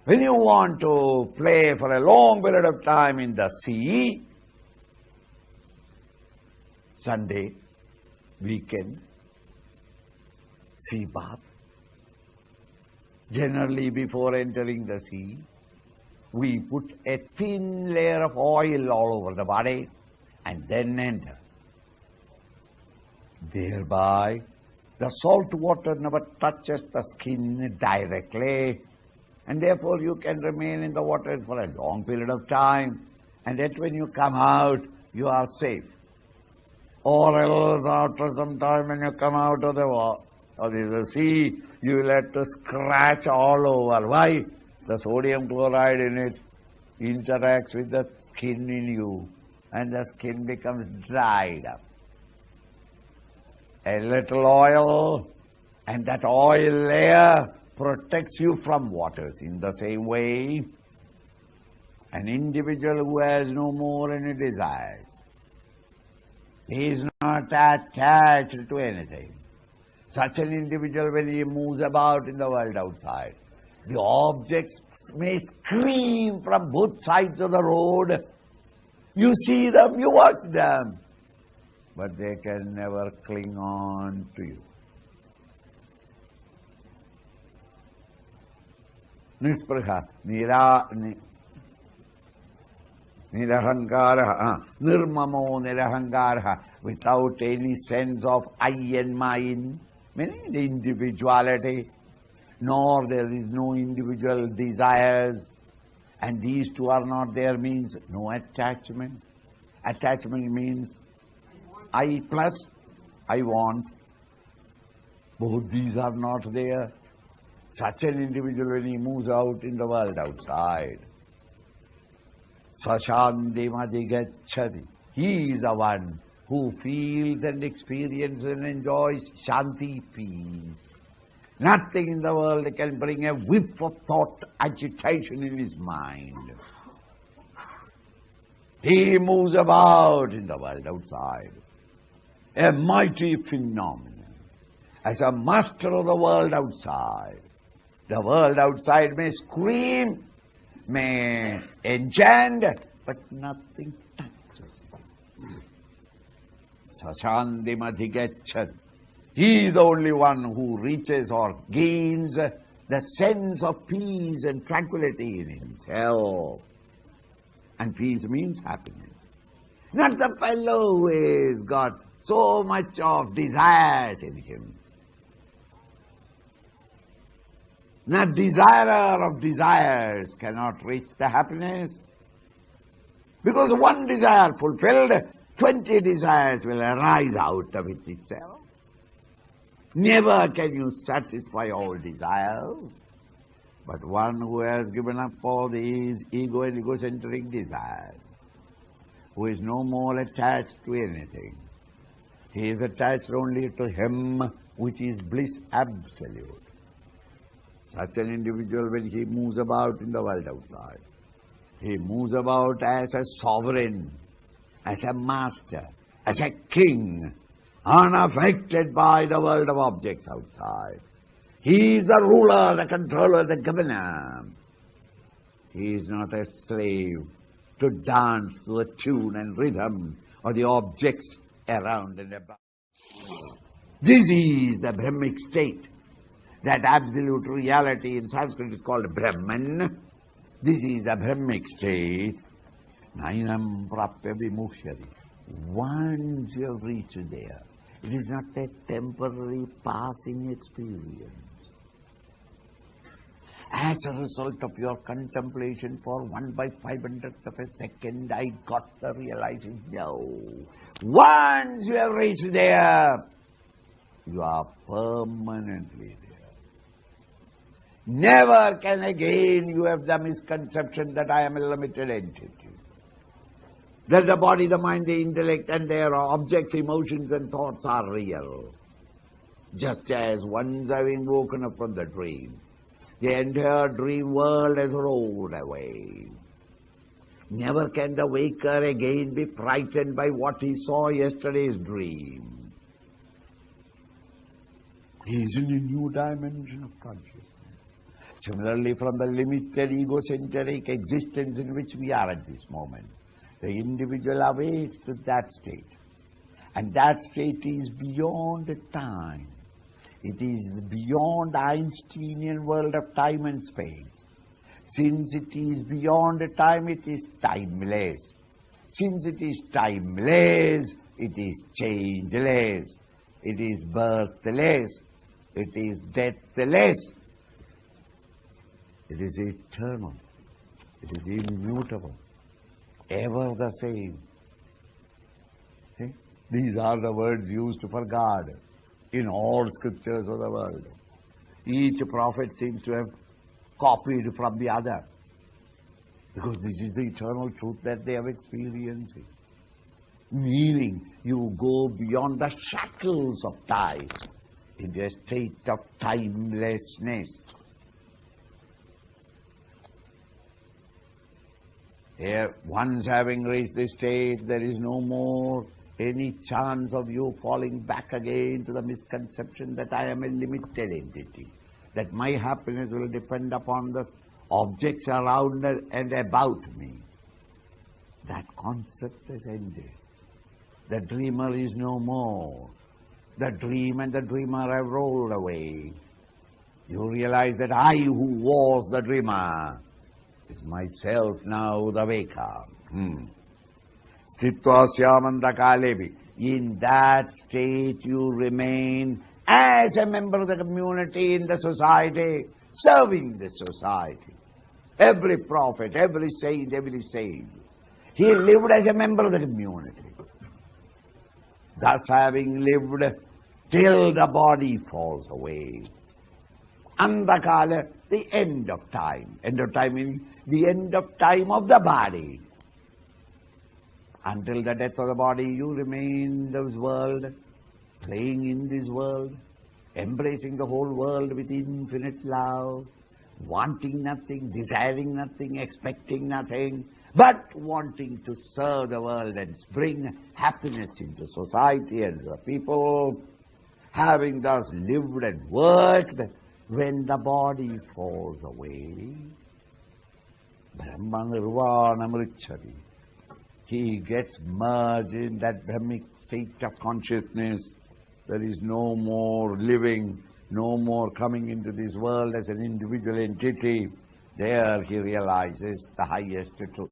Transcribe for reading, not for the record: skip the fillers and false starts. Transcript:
When you want to play for a long period of time in the sea, Sunday, weekend, sea bath. Generally, before entering the sea, we put a thin layer of oil all over the body and then enter. Thereby, the salt water never touches the skin directly, and therefore you can remain in the water for a long period of time, and yet when you come out, you are safe. Or else after some time when you come out of the sea, you will have to scratch all over. Why? The sodium chloride in it interacts with the skin in you, and the skin becomes dried up. A little oil, and that oil layer protects you from waters. In the same way, an individual who has no more any desires, he is not attached to anything. Such an individual, when he moves about in the world outside, the objects may scream from both sides of the road. You see them, you watch them, but they can never cling on to you. Nispraha, nirahankara, nirmamo nirahankara, without any sense of I and mine, meaning the individuality, nor there is no individual desires, and these two are not there means no attachment. Attachment means I plus I want. Both these are not there. Such an individual, when he moves out in the world outside, sashandimadhigacchati, he is the one who feels and experiences and enjoys shanti, peace. Nothing in the world can bring a whiff of thought, agitation in his mind. He moves about in the world outside, a mighty phenomenon, as a master of the world outside. The world outside may scream, may enchant, but nothing touches him. Sashandimadhigacchati. He is the only one who reaches or gains the sense of peace and tranquility in himself. And peace means happiness. Not the fellow who has got so much of desires in him. Not desire of desires cannot reach the happiness. Because one desire fulfilled, 20 desires will arise out of it itself. Never can you satisfy all desires. But one who has given up all these ego and egocentric desires, who is no more attached to anything, he is attached only to him, which is bliss absolute. Such an individual, when he moves about in the world outside, he moves about as a sovereign, as a master, as a king, unaffected by the world of objects outside. He is the ruler, the controller, the governor. He is not a slave to dance to the tune and rhythm of the objects around and about. This is the Brahmic state. That absolute reality in Sanskrit is called Brahman. This is the Brahmic state. Nainam prapya vimuhyati. Once you have reached there, it is not a temporary passing experience. As a result of your contemplation for 1/500th of a second, I got the realization, no. Once you have reached there, you are permanently there. Never can again you have the misconception that I am a limited entity. That the body, the mind, the intellect and their objects, emotions and thoughts are real. Just as once having woken up from the dream, the entire dream world has rolled away. Never can the waker again be frightened by what he saw yesterday's dream. He is in a new dimension of consciousness. Similarly, from the limited egocentric existence in which we are at this moment, the individual awakes to that state. And that state is beyond time. It is beyond the Einsteinian world of time and space. Since it is beyond time, it is timeless. Since it is timeless, it is changeless. It is birthless. It is deathless. It is eternal. It is immutable. Ever the same. See? These are the words used for God in all scriptures of the world. Each prophet seems to have copied from the other, because this is the eternal truth that they have experienced. Meaning, you go beyond the shackles of time into a state of timelessness. Here, once having reached this state, there is no more any chance of you falling back again to the misconception that I am a limited entity, that my happiness will depend upon the objects around and about me. That concept is ended. The dreamer is no more. The dream and the dreamer have rolled away. You realize that I who was the dreamer is myself now the waker. Stitva syamanda kalevi. In that state you remain as a member of the community, in the society, serving the society. Every prophet, every saint, he lived as a member of the community. Thus having lived till the body falls away. Andakala, the end of time. End of time meaning the end of time of the body. Until the death of the body, you remain in this world, playing in this world, embracing the whole world with infinite love, wanting nothing, desiring nothing, expecting nothing, but wanting to serve the world and bring happiness into society and the people, having thus lived and worked. When the body falls away, Brahma Nirvana Mrichati. He gets merged in that Brahmic state of consciousness. There is no more living, no more coming into this world as an individual entity. There he realizes the highest truth.